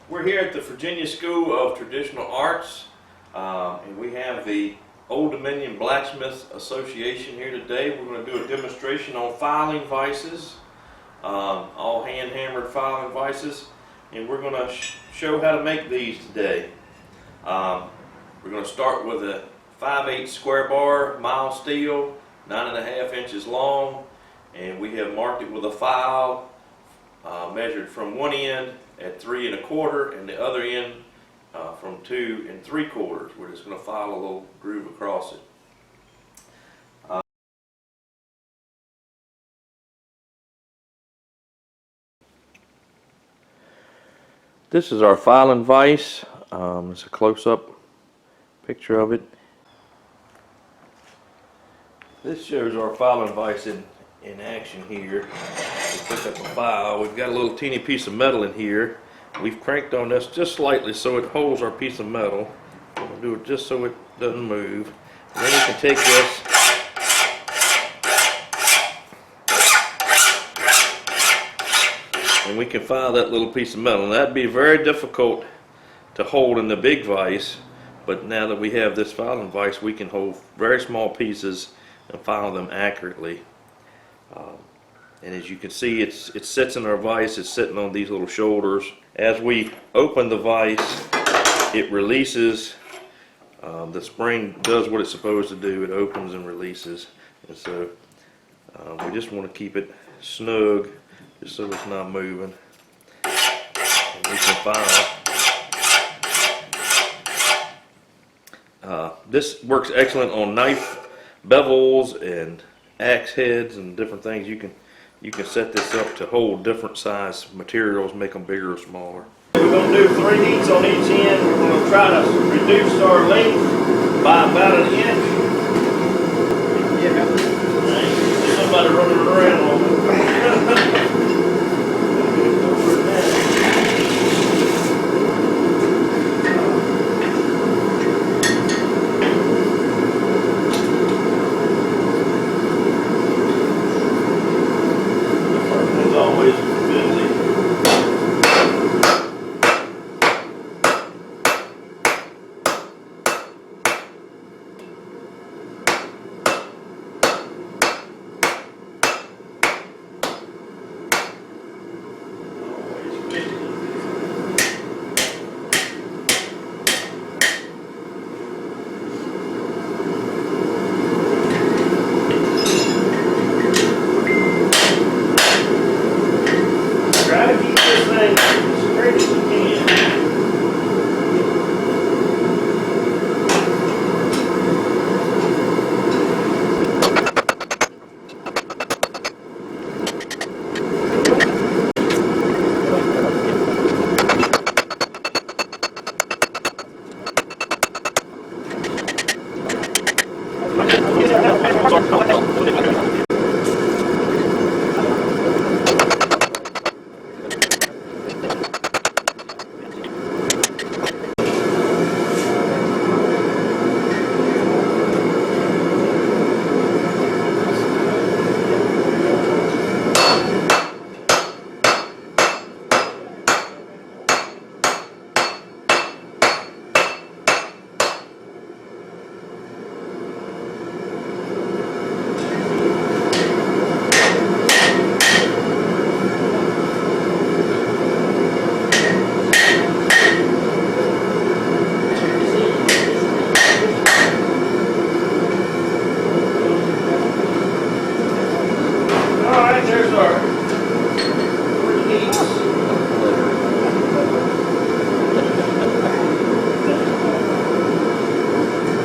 We're here at the Virginia School of Traditional Arts, and we have the Old Dominion Blacksmith Association here today. We're going to do a demonstration on filing vices, all hand-hammered filing vices, and we're going to show how to make these today. We're going to start with a 5/8 square bar mild steel, 9.5 inches long, and we have marked it with a file measured from one end at 3 1/4 and the other end from 2 3/4. We're just going to file a little groove across it. This is our filing vise. It's a close-up picture of it. This shows our filing vise in action here. We pick up a file. We've got a little teeny piece of metal in here. We've cranked on this just slightly so it holds our piece of metal. We'll do it just so it doesn't move. And then we can take this and we can file that little piece of metal. And that'd be very difficult to hold in the big vise, but now that we have this filing vise, we can hold very small pieces and file them accurately. And as you can see, it sits in our vise. It's sitting on these little shoulders. As we open the vise, it releases. The spring does what it's supposed to do. It opens and releases. And so we just want to keep it snug, just so it's not moving. And we can file. This works excellent on knife bevels and axe heads and different things. You can set this up to hold different size materials, make them bigger or smaller. We're going to do 3 heats on each end. We're going to try to reduce our length by about 1 inch. Yeah. There's somebody running around on it.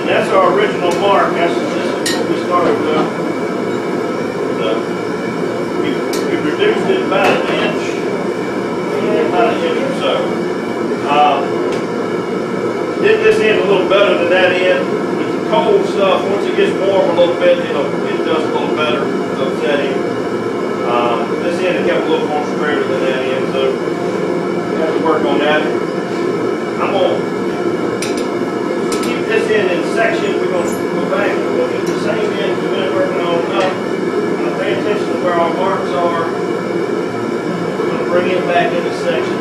That's our original mark. This is what we started with. We reduced it about 1 inch, about 1 inch or so. Did this end a little better than that end. With the cold stuff, once it gets warm a little bit, it does a little better of that end. This end kept a little more straighter than that end, so we have to work on that. I'm going to keep this end in section. We're going to go back and we're going to do the same end we've been working on up. I'm going to pay attention to where our marks are. We're going to bring it back into section.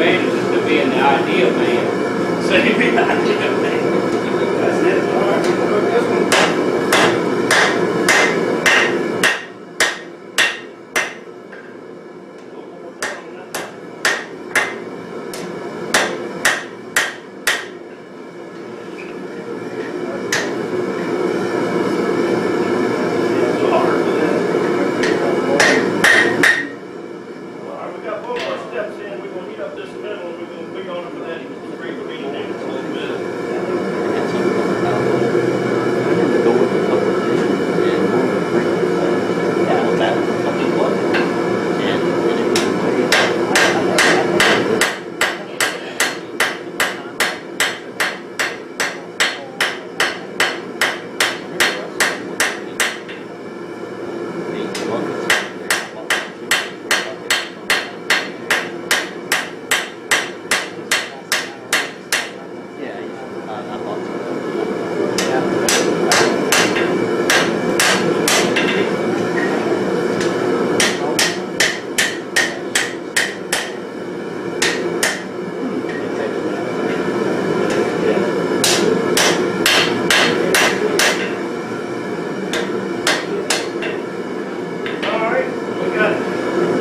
advantages to being the ideal man. So you be the ideal man. That's it. All right, we can work this one.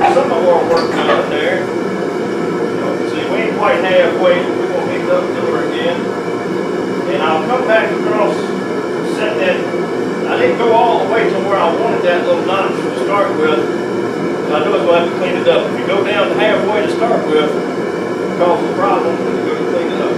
Some of our work done there. See, we ain't quite halfway. We're going to pick up to her again. And I'll come back across, set that. I didn't go all the way to where I wanted that little notch to start with. I know it's going to have to clean it up. If you go down halfway to start with, it causes a problem when you go to clean it up.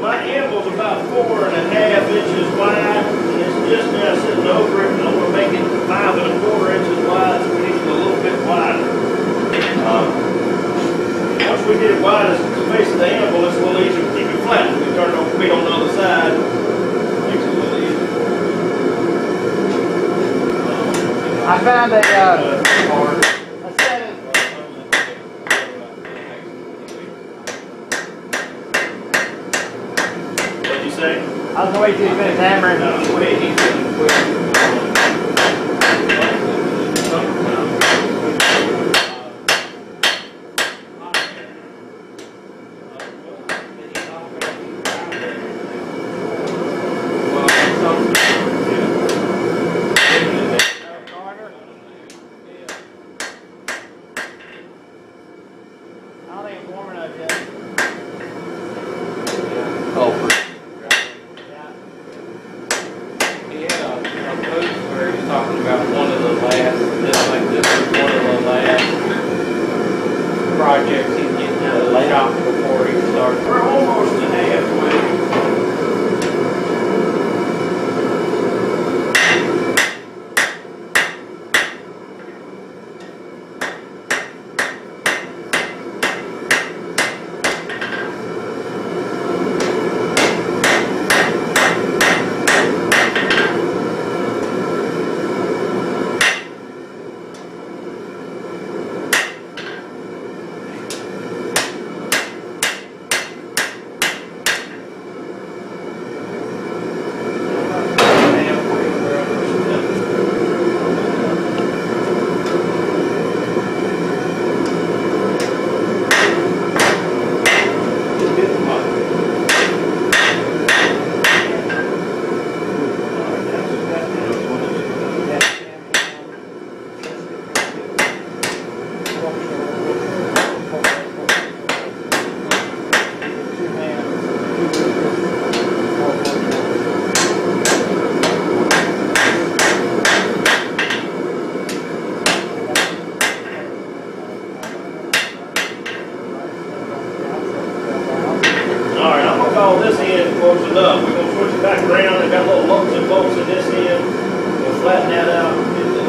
My anvil's about 4.5 inches wide, and it's just now sitting over it, and I'm going to make it 5.25 inches wide, so we need it a little bit wider. Once we get it wide as the face of the anvil, it's a little easier to keep it flat. We turn it over feet on the other side, makes it a little easier. I found a card. I was going to wait till you finish hammering. No, wait, he's doing quick. I don't think it's warm enough yet. Oh, talking about one of the last, just like this is one of the last projects he's getting out of the shop before he starts. We're almost to halfway. loosened up. We're gonna switch it back around. It got little lumps and bumps in this end. We'll flatten that out into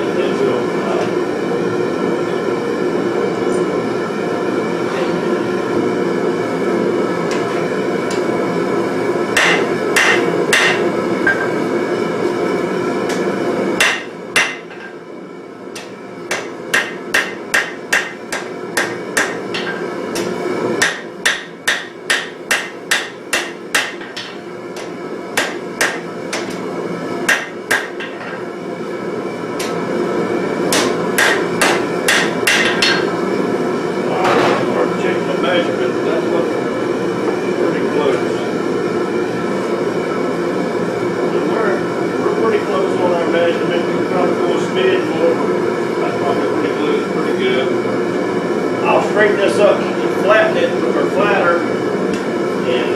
straighten this up, flatten it, or flatter, and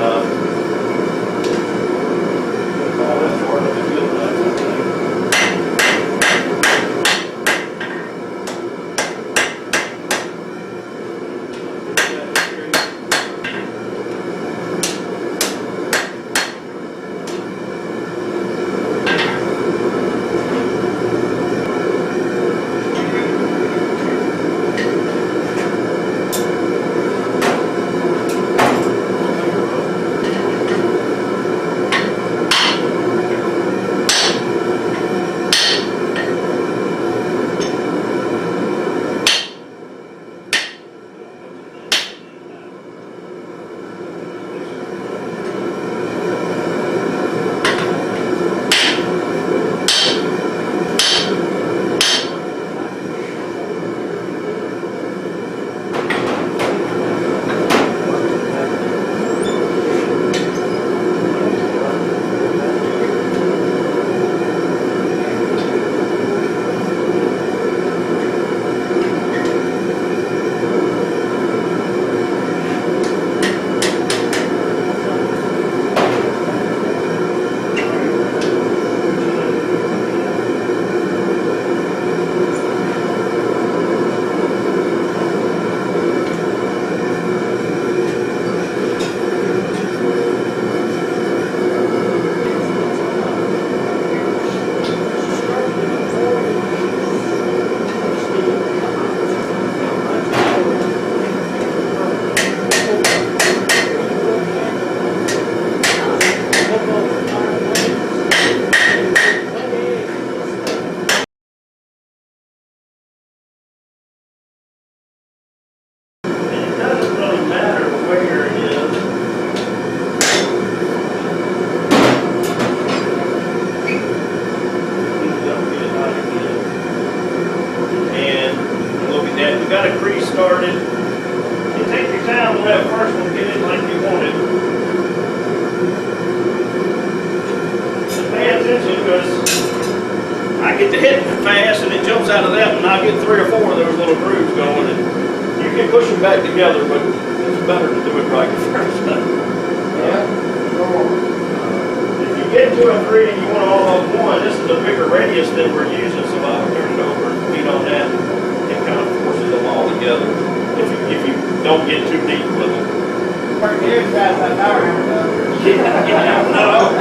all that's part of it good enough, I think. Started. You take your time on that first one, get it like you want it. Just pay attention because I get to hit it fast and it jumps out of that and I get 3 or 4 of those little grooves going and you can push them back together, but it's better to do it right the first time. If you get 2 and 3 and you want all of one, this is a bigger radius than we're using, so I'll turn it over and beat on that. It kind of forces them all together if you don't get too deep with them. Pretty good, fast that power hammer does. Yeah, no.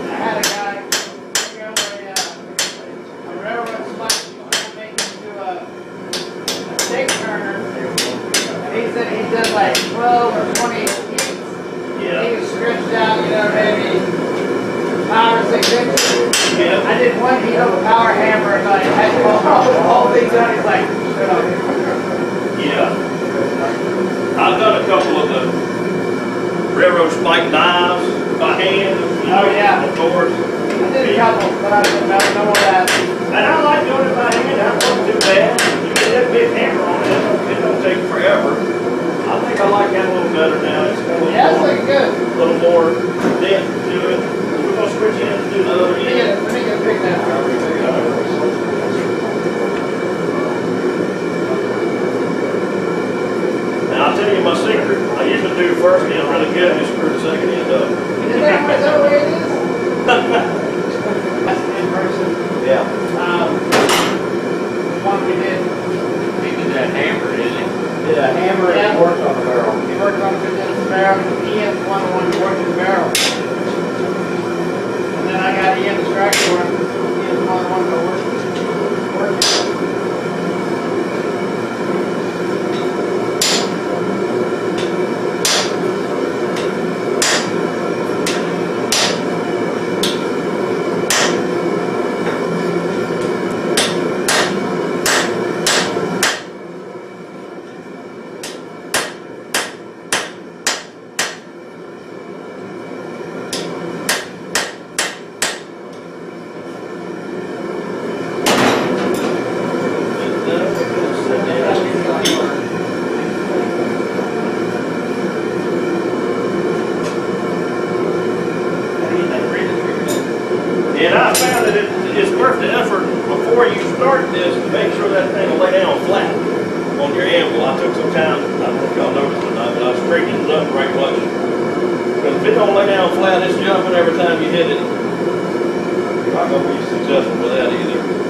I had a guy bring over a railroad slice and make it to a steak turner. And he said he did like 12 or 20 heats. Yeah. He was stretched out, you know, maybe 5 or 6 inches. Yeah. I did one heat of a power hammer and like had the whole thing done. He's like, shut up. Yeah. I've done a couple of the railroad spike knives by hand. Oh, yeah. Of course. I did a couple, but I didn't know that. And I like doing it by hand. That wasn't too bad. You get that big hammer on it, it don't take forever. I think I like that a little better now. It's got a Yeah, it's little, looking good. little more depth to it. We're going to switch in and do the other end. Let me get a pick that. Now I'll tell you my secret. I usually do the first end really good and just screw the second end up. Is that the way it is? Yeah. And I found that it's worth the effort before you start this to make sure that thing will lay down flat on your anvil. I took some time, I don't know if y'all noticed or not, but I was straightening it up right much. Because if it don't lay down flat, it's jumping every time you hit it. You're not going to be successful with that either.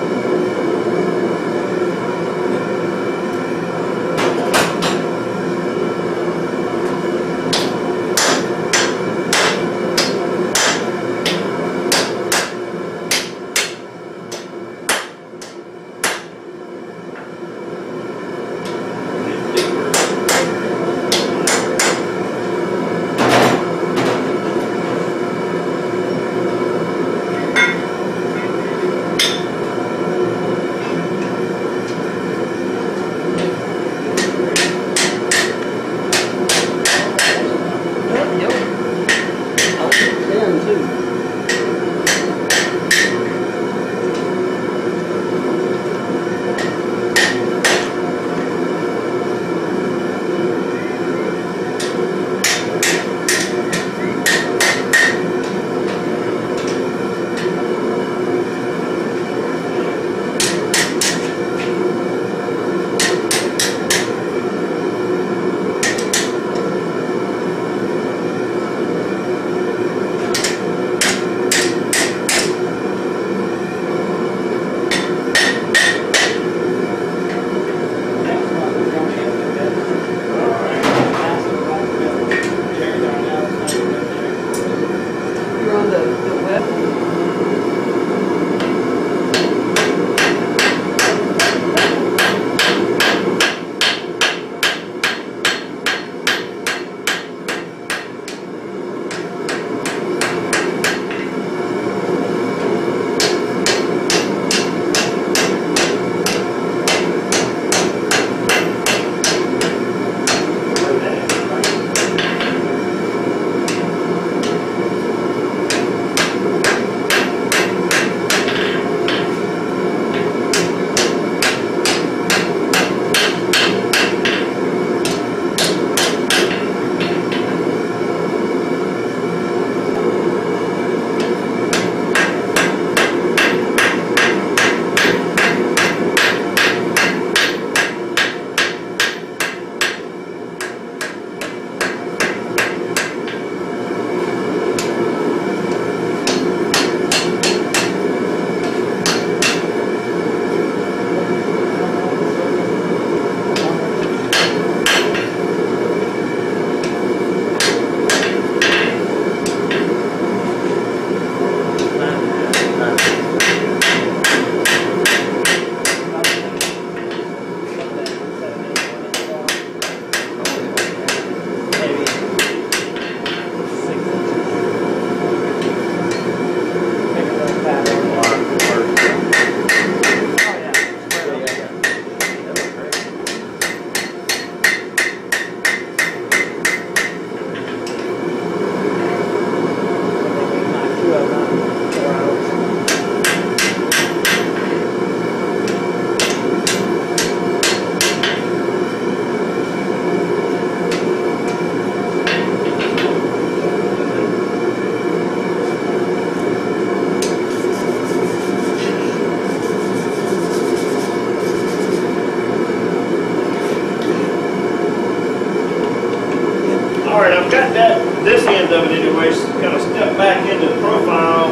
This end of it anyways, kind of step back into the profile.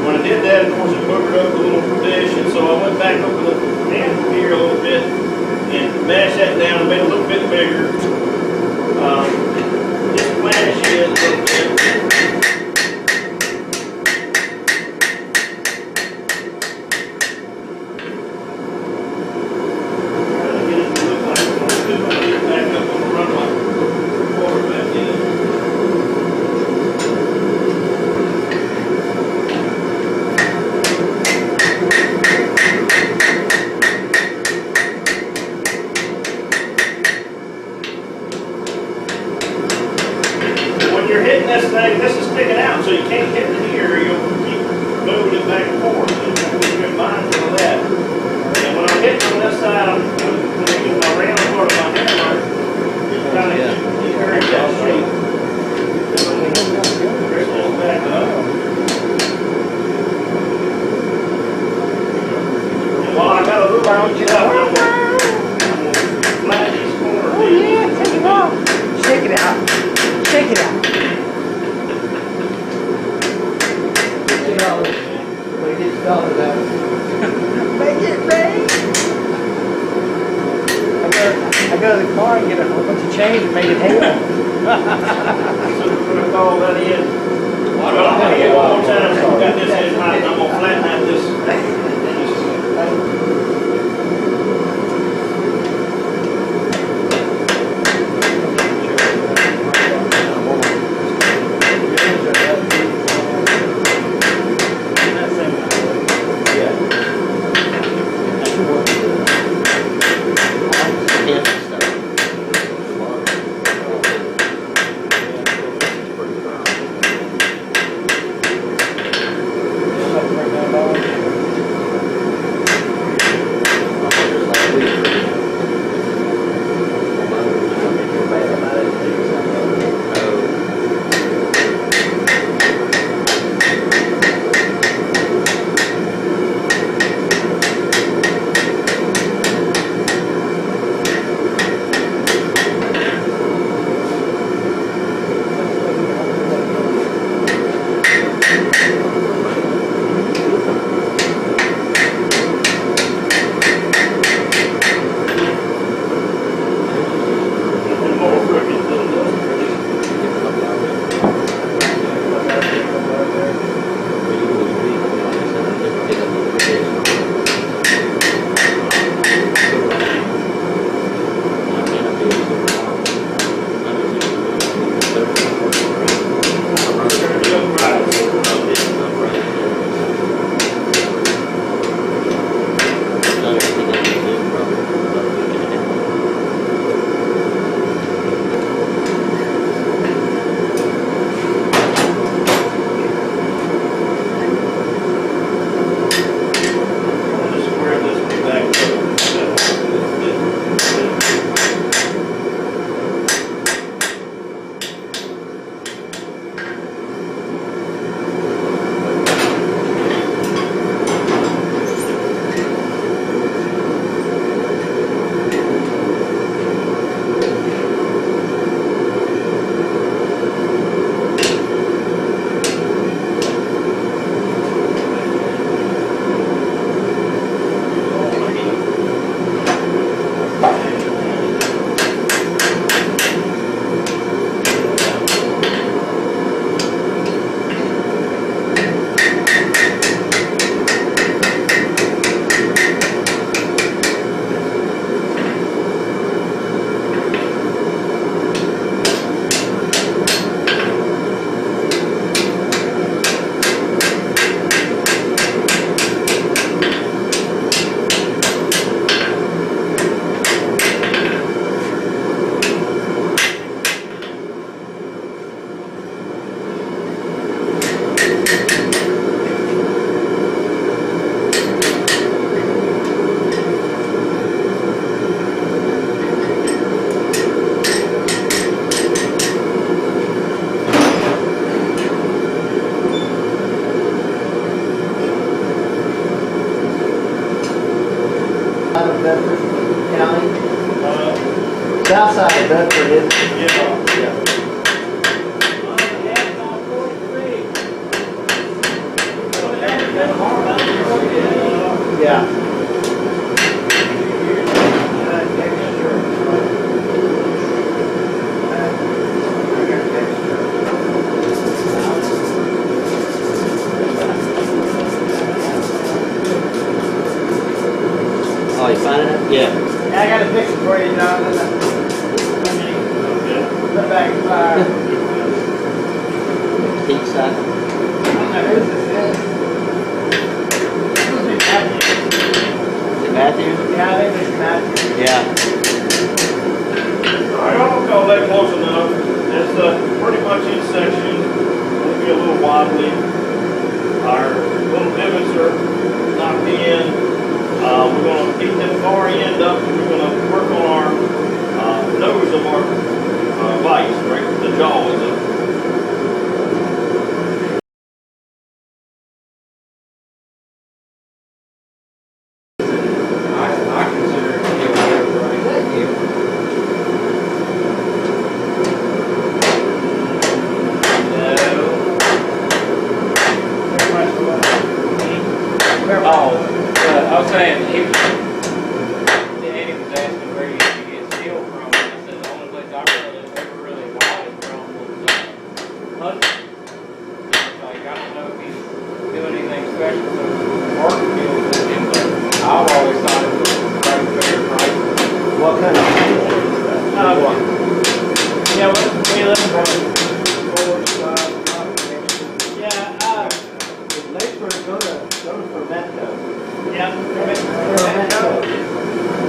When I did that, of course, it boogered up the little dish, and so I went back over the handle here a little bit and mashed that down and made it a little bit bigger. Just flash it a little bit. You're hitting this thing, this is sticking out, so you can't hit it here, you'll keep moving it back and forth. So you have to be mindful of that. And when I'm hitting on this side, I'm using my round part of my hammer, kind of keep that shape. Bring this back up. fellas that make it rain. I go to the car and get a whole bunch of change and make it hail. So we're gonna call that in. Well, I'm gonna get one more time, so we got this in tonight, and I'm gonna flatten out this. Out of Bedford County, south side of Bedford, isn't it? Yeah. Yeah. Oh, you finding it? Yeah. I got a picture for you, John. The back fire. Each side. I don't know who this is. This must be Matthew. Matthew? Yeah, I think it's Matthew. Yeah. All right, I don't call that close enough. It's pretty much in section. It'll be a little wobbly. Our little pivots are knocked in. We're going to keep that far end up, and we're going to work on our nose of our vise, right? The jaw is up. I consider it to be a whatever right here. Very much. mud. Like, I don't know if he's doing anything special to work field with him, but I've always thought it was right fair price. What kind of paint is that? Yeah, what we look for? Yeah, If Lakesburg, go to Fermento. yeah.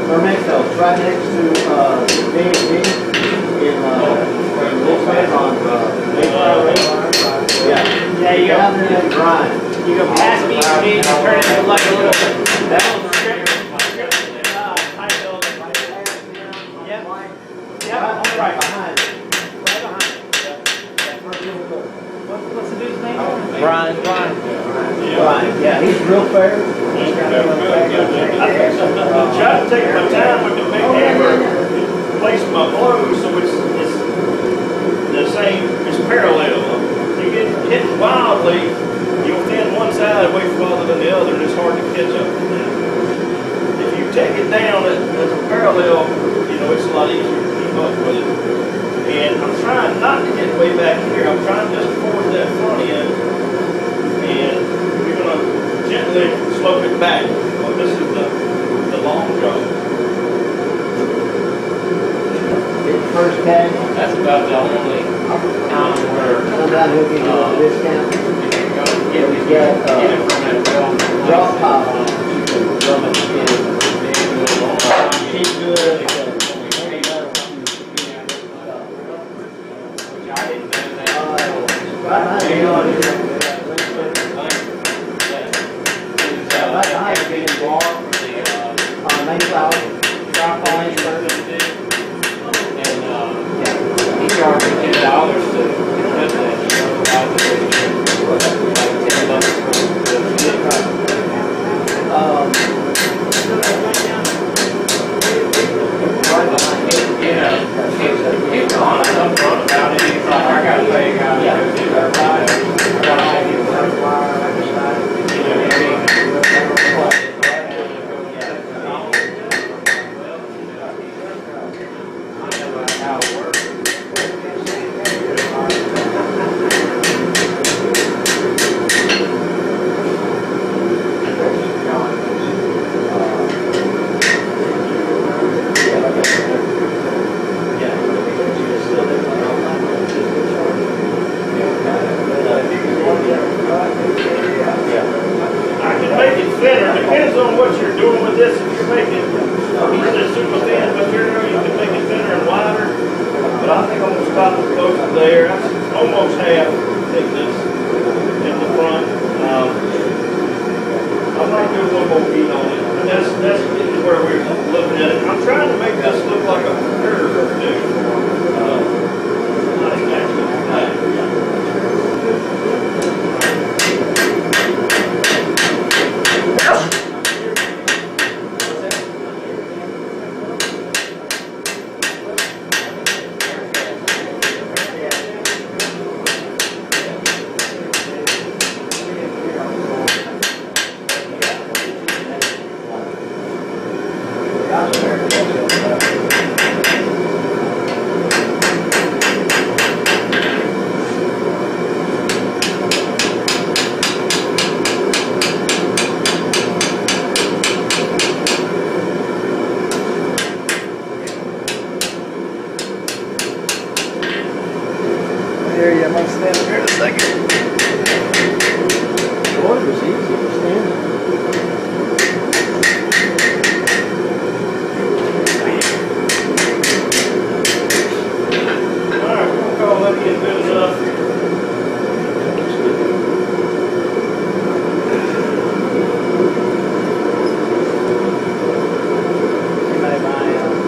Fermento, it's right next to, D&D in Lakesburg on, Mayflower Road. Yeah. Yeah, you Down go, there in Bryan. you go past me, you turn into like a little, that little strip, high building. Yep. Yep, Right behind it. right behind it. What's the dude's name? Brian. Yeah. Brian, yeah, he's real fair. I try to take my time with the big hammer, place my blows so it's the same, it's parallel. You get hit wildly, you'll thin one side way farther than the other, and it's hard to catch up with that. If you take it down as a parallel, it's a lot easier to keep up with it. And I'm trying not to get way back here, I'm trying just to forward that front end, and we're gonna gently slope it back. Well, this is the long job. His first tag, That's about the only time where come down here, give you a discount. if you go Yeah, we got, get it from that well. drop top on it. You can drum it in. Keep good. Right behind you. Right behind you, big bar, Mayflower. Drop on it, and he charged me $10 to put that, out there. Like $10 for the Right behind you. Yeah, he's honest up front about it. He's like, I gotta pay a guy to go do that ride. I gotta pay him for that wire, I decided, you know what I mean? I know how it works. I can make it thinner, depends on what you're doing with this. If you're making, because it's super thin material, you can make it thinner and wider. But I think I'm gonna stop it close to there. That's almost half thickness in the front. I might do a little more heat on it, but that's where we're looking at it. I'm trying to make this look like a curve, dude. Not exactly flat. Here, you might stand here in a second. Boy, it was easy to stand. All right, we'll call that get good enough. Anybody buy,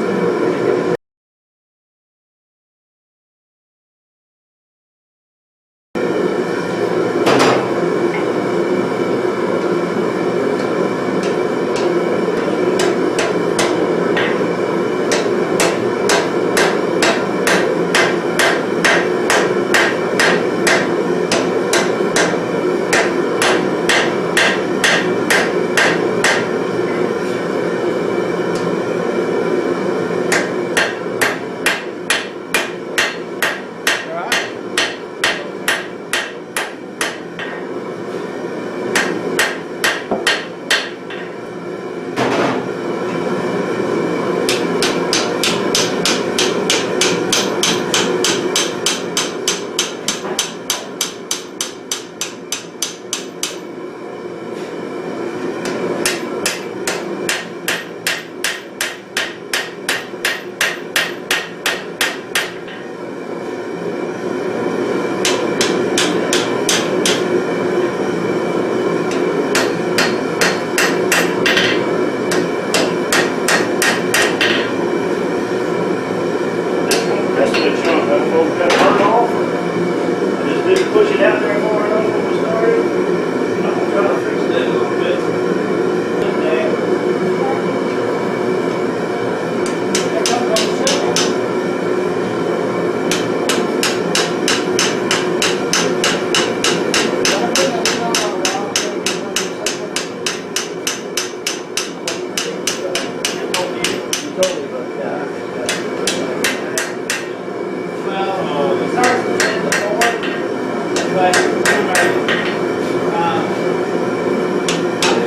but anyway, I'm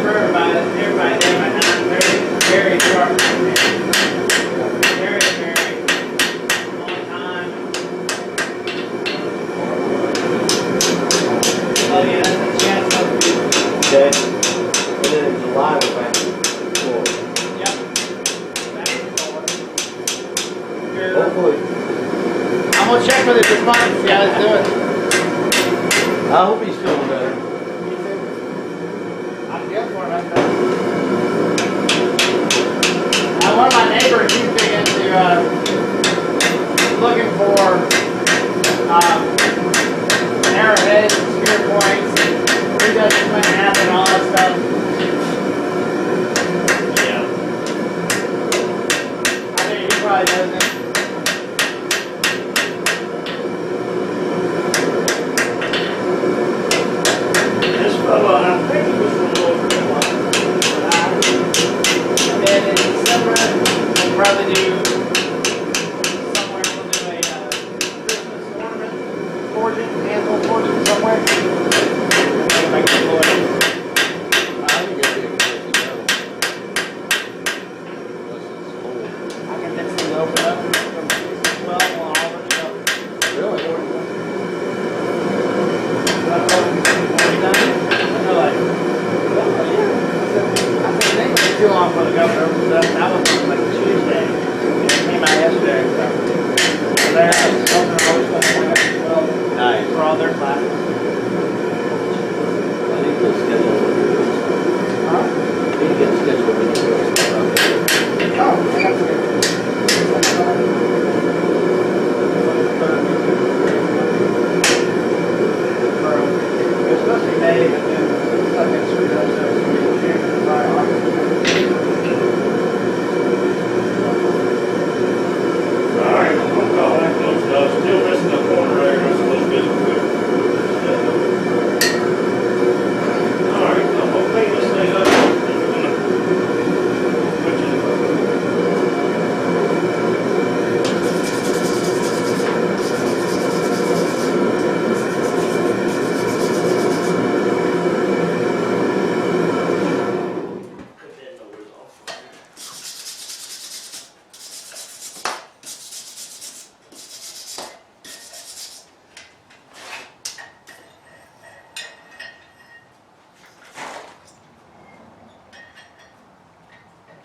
sure everybody there right now is very sharp. Very long time. Oh yeah, that's a chance of Okay. And then in July, we're back to full. yep. That is forward. Good. Hopefully. I'm gonna check with it this month and see how it's doing. I hope he's feeling better. I'm good for it, I know. One of my neighbors, he's big into looking for arrowheads and spear points. He does the twin half and all that stuff. Yeah. I think he probably knows it. This fellow, I think he was from North Carolina. And then in December, we'll probably do somewhere, we'll do a Christmas ornament forging, handle forging somewhere. Make it look. I think it'll be a good place to go. Unless it's cold. I can mix these open up. Well, I'll open it up. Really? Are we done? They're like, well, yeah. I said, they took too long for the governor and stuff. That was like Tuesday. It came out yesterday. So they're always going to point up as well Nice. for all their classes. I think the schedule will be good. Huh? I think the schedule will be good. Oh, that's good. It's supposed to be May, but then stuff gets screwed up, so it's going to be June, July, August. Alright, we'll call that close enough. Still missing the corner there, just a little bit of quick. Alright, I'm gonna clean this thing up. And we're gonna put you put that noise off.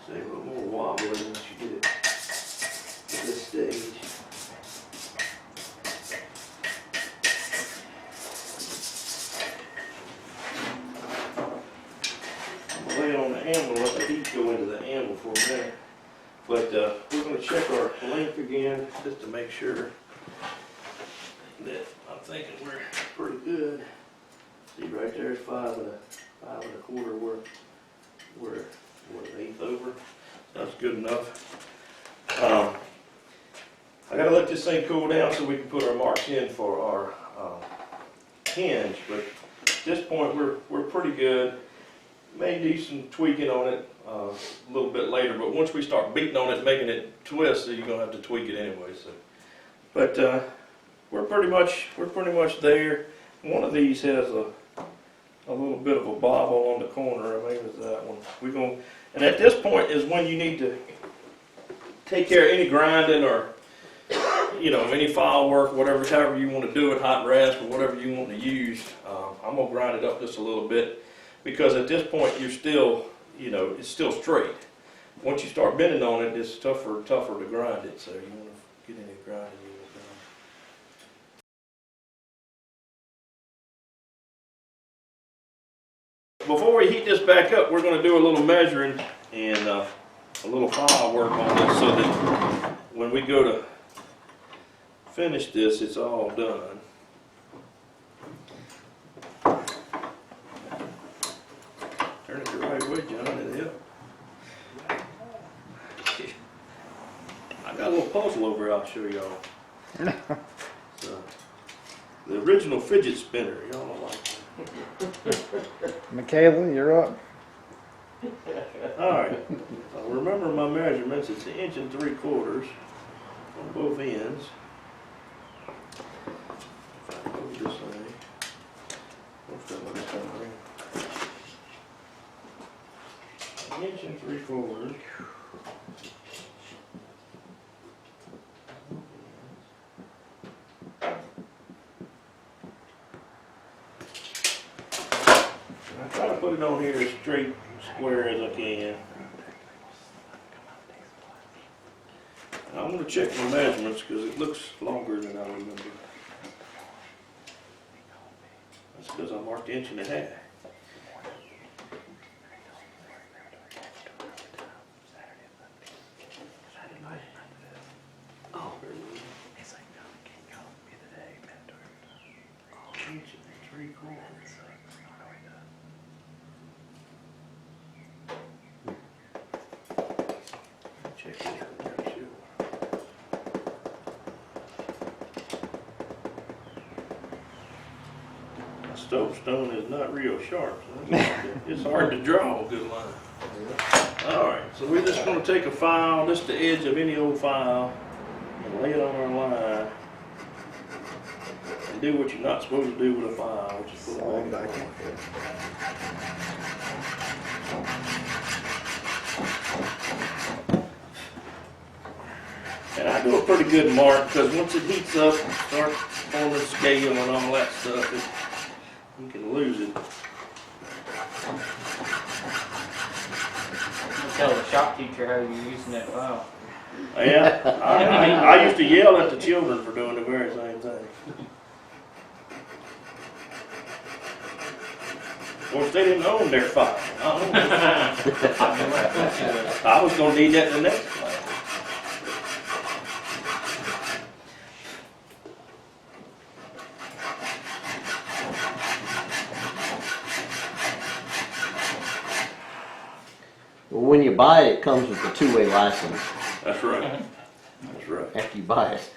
Say a little more wobbly once you get it to this stage. I'm gonna lay it on the anvil, let the heat go into the anvil for a minute. But we're gonna check our length again, just to make sure that I'm thinking we're pretty good. See right there's 5 1/4. We're an eighth over. That's good enough. I gotta let this thing cool down so we can put our marks in for our hinge. But at this point, we're pretty good. May do some tweaking on it a little bit later, but once we start beating on it, making it twist, so you're gonna have to tweak it anyway. So, but we're pretty much there. One of these has a little bit of a bobble on the corner. Maybe it's that one. And at this point is when you need to take care of any grinding or any file work, however you want to do it, hot rasp or whatever you want to use. I'm gonna grind it up just a little bit because at this point you're still, it's still straight. Once you start bending on it, it's tougher to grind it. So you want to get any grinding. Before we heat this back up, we're going to do a little measuring and a little file work on this so that when we go to finish this, it's all done. Turn it the right way, John, it'll help. I got a little puzzle over here I'll show y'all. So, the original fidget spinner, y'all don't like that. Michaela, you're up. Alright, remember my measurements, it's 1 3/4 on both ends. Hold this way. inch and 3/4. I try to put it on here as straight, square as I can. And I'm gonna check my measurements because it looks longer than I remember. That's because I marked inch and a half. Inch and 3/4. Check it out, make sure. My stove stone is not real sharp, so it's hard to draw a good line. Alright, so we're just going to take a file, just the edge of any old file, and lay it on our line. And do what you're not supposed to do with a file, which is put it back in. And I do a pretty good mark because once it heats up and starts on the scale and all that stuff, you can lose it. You tell the shop teacher how you're using that file. Yeah, I used to yell at the children for doing the very same thing. Of course, they didn't own their file. I was going to need that in the next class. Well, when you buy it, it comes with a two-way license That's right. That's right. after you buy it.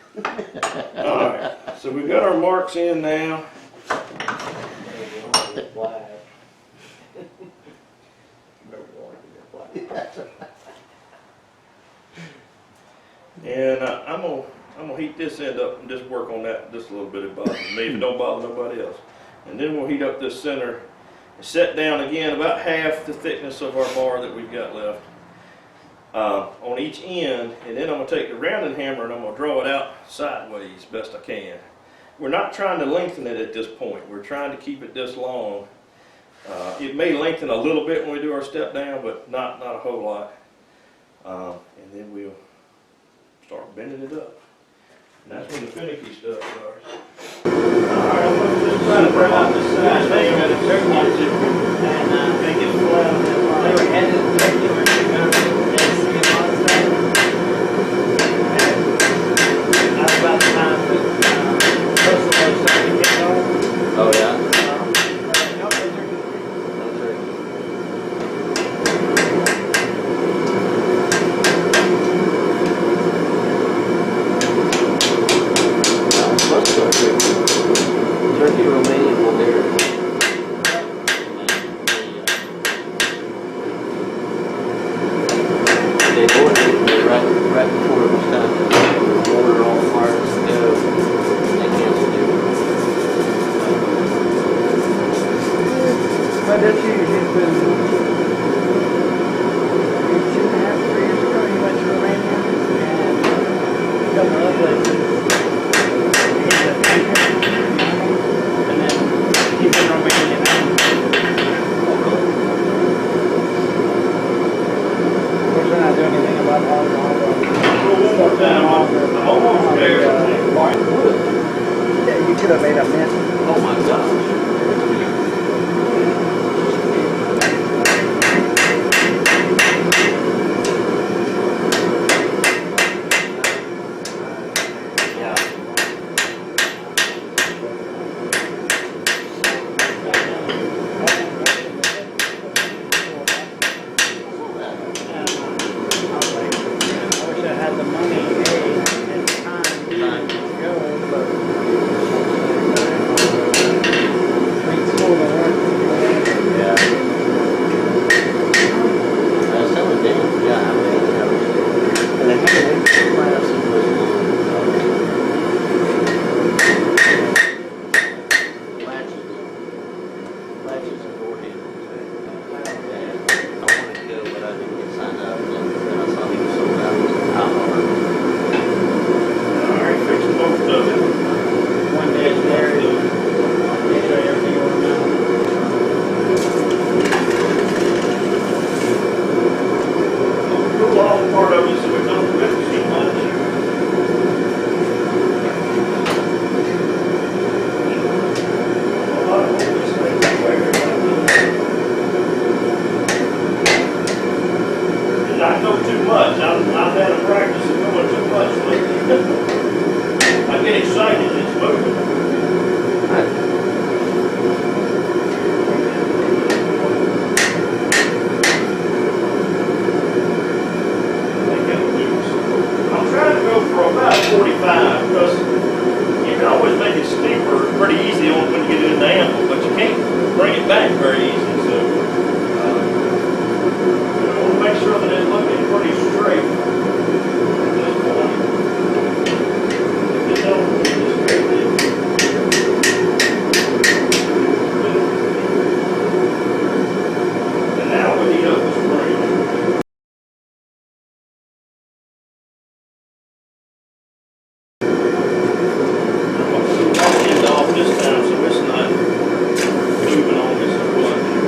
Alright, so we've got our marks in now. And I'm gonna heat this end up and just work on that just a little bit. It bothers me, but don't bother nobody else. And then we'll heat up this center and set down again about half the thickness of our bar that we've got left on each end. And then I'm gonna take the rounding hammer and I'm gonna draw it out sideways best I can. We're not trying to lengthen it at this point. We're trying to keep it this long. It may lengthen a little bit when we do our step down, but not a whole lot. And then we'll start bending it up. And that's when the finicky stuff starts. Alright, I'm going to just try to bring out this side. They got a turkey or two. And they get flat. They were headed to turkey or two. That's about the time that most of those started to get on. Oh, yeah? Turkey Romanian one there. They ordered it right before it was time to order all parts to go. They canceled it. But that's usually been 2.5, 3 years ago, he went to Romania and a couple of places. And then he's in Romania now. Of course, we're not doing anything about alcohol. One more time, I'm almost there. Yeah, you could have made a mess. Oh my gosh. bring it back very easy, so. I want to make sure that it's looking pretty straight at this point. If it don't, we just straighten it. And now we heat up the spring. I'm going to end off this time so it's not moving on this one.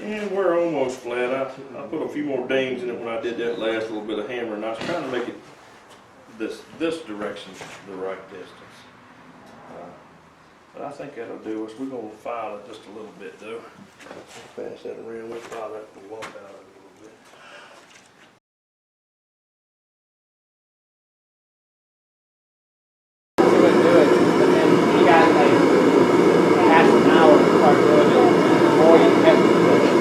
And we're almost flat. I put a few more dings in it when I did that last little bit of hammering. I was trying to make it this direction the right distance. But I think that'll do us. We're gonna file it just a little bit though. Pass that around. We'll file that for one out a little bit. He would do it, but then he got like half an hour to start doing it. And the more you kept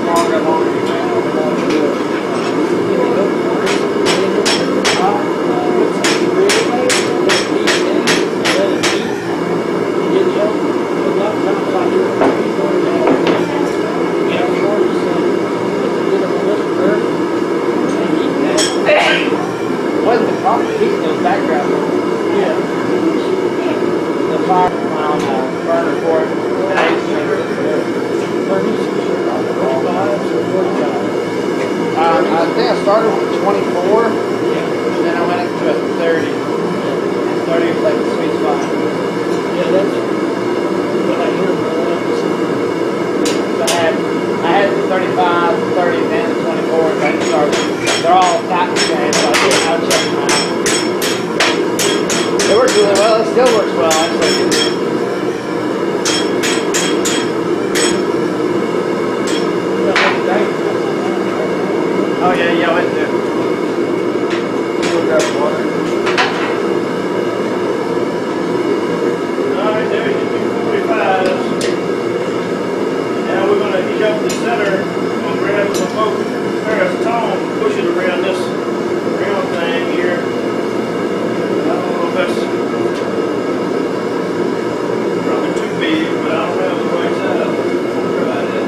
longer and longer you went, the more you do it. Wasn't the problem, he's in the background. Yeah. The fire on burner for it. And I used to make I think I started with 24, and then I went up to a 30. And 30 was like the sweet spot. Yeah, that's what I hear from so I had the 35, the 30, and the 24, and then started. They're all not the same, so I'll check them out. It works really well, it still works well, actually. Oh yeah, yeah, I went there. We'll grab water. Alright, there you go, 245s. Now we're going to heat up the center. I'm going to grab some boat, Paris tone, push it around this round thing here. I don't know if that's probably too big, but I don't have the right size. I'll try that.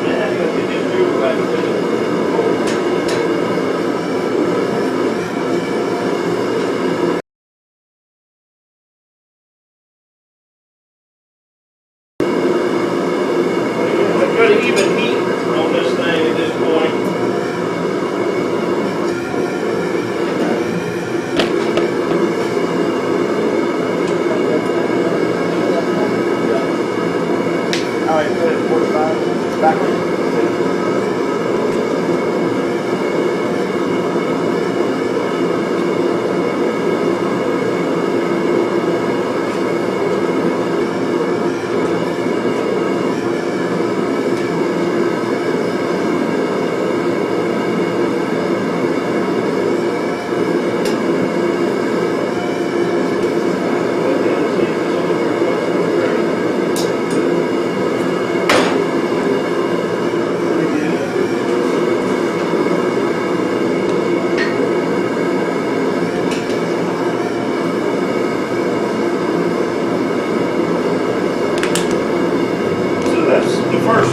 Yeah, you got to get this jewel back with it. Try to even heat on this thing at this point. Oh, you put it at 45 backwards?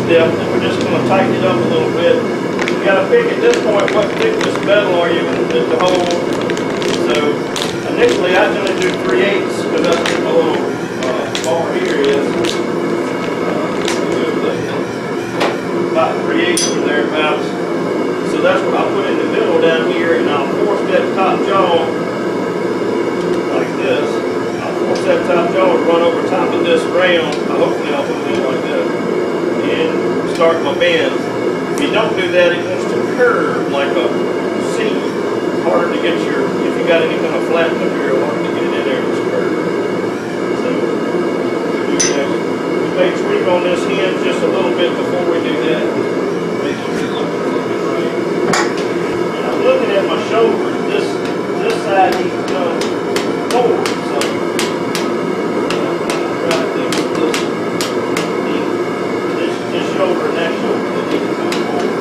Step, and we're just going to tighten it up a little bit. You got to pick at this point what thickness metal are you going to hold. So initially I'm going to do 3/8 because that's what my little bar here is. About 3/8 or thereabouts. So that's what I'll put in the middle down here, and I'll force that top jaw like this. I'll force that top jaw to run over top of this round. Hopefully I'll put it in like that. And start my bend. If you don't do that, it wants to curve like a C. Harder to get your, if you got any kind of flat material, harder to get it in there and just curve. So, we do that. We may tweak on this hinge just a little bit before we do that. Make sure it looks a little bit right. And I'm looking at my shoulder. This side needs to go forward. So, I'm trying to think of this. This shoulder and that shoulder, they need to come forward.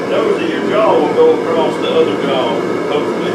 Nose of your jaw will go across the other jaw, hopefully.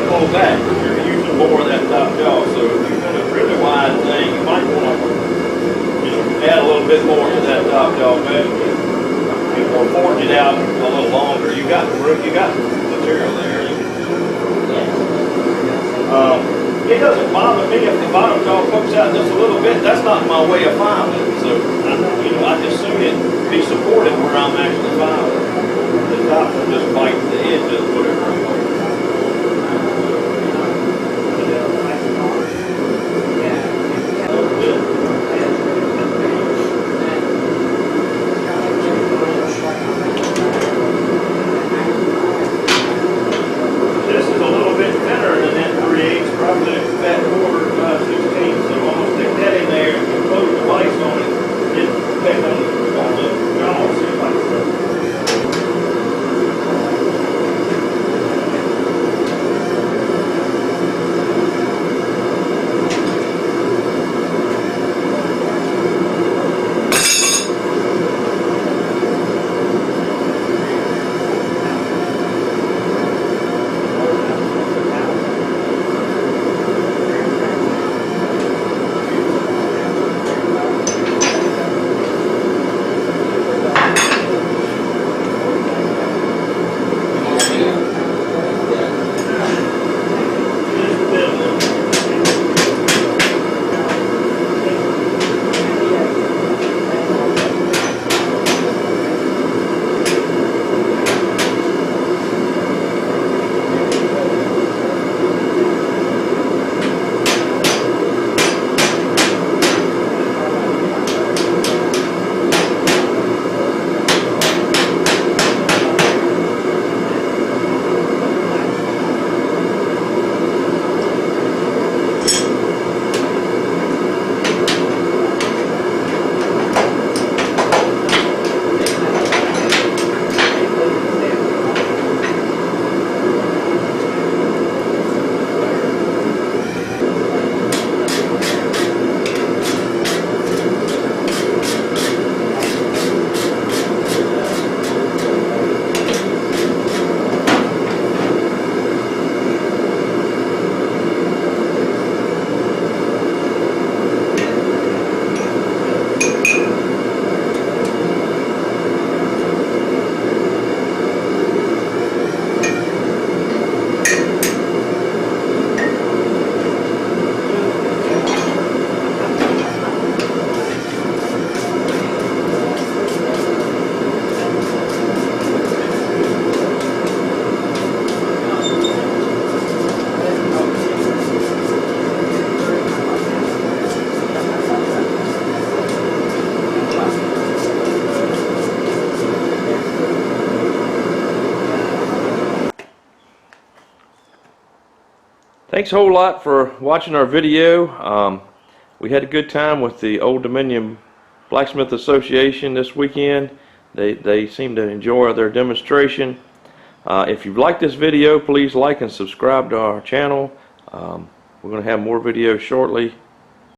to pull back. You're using more of that top jaw. So if you want a really wide thing, you might want to, add a little bit more to that top jaw measurement. Or forge it out a little longer. You got material there. It doesn't bother me if the bottom jaw pokes out just a little bit. That's not my way of filing. So I just assume it be supported where I'm actually filing. The top will just bite the edge of whatever I'm going. This is a little bit thinner than that 3/8, probably a fat quarter, 5/16. So I'm gonna stick that in there and close the vise on it. Just depend on the jaw, see if I can. Thanks a whole lot for watching our video. We had a good time with the Old Dominion Blacksmith Association this weekend. They seem to enjoy their demonstration. If you've liked this video, please like and subscribe to our channel. We're going to have more videos shortly.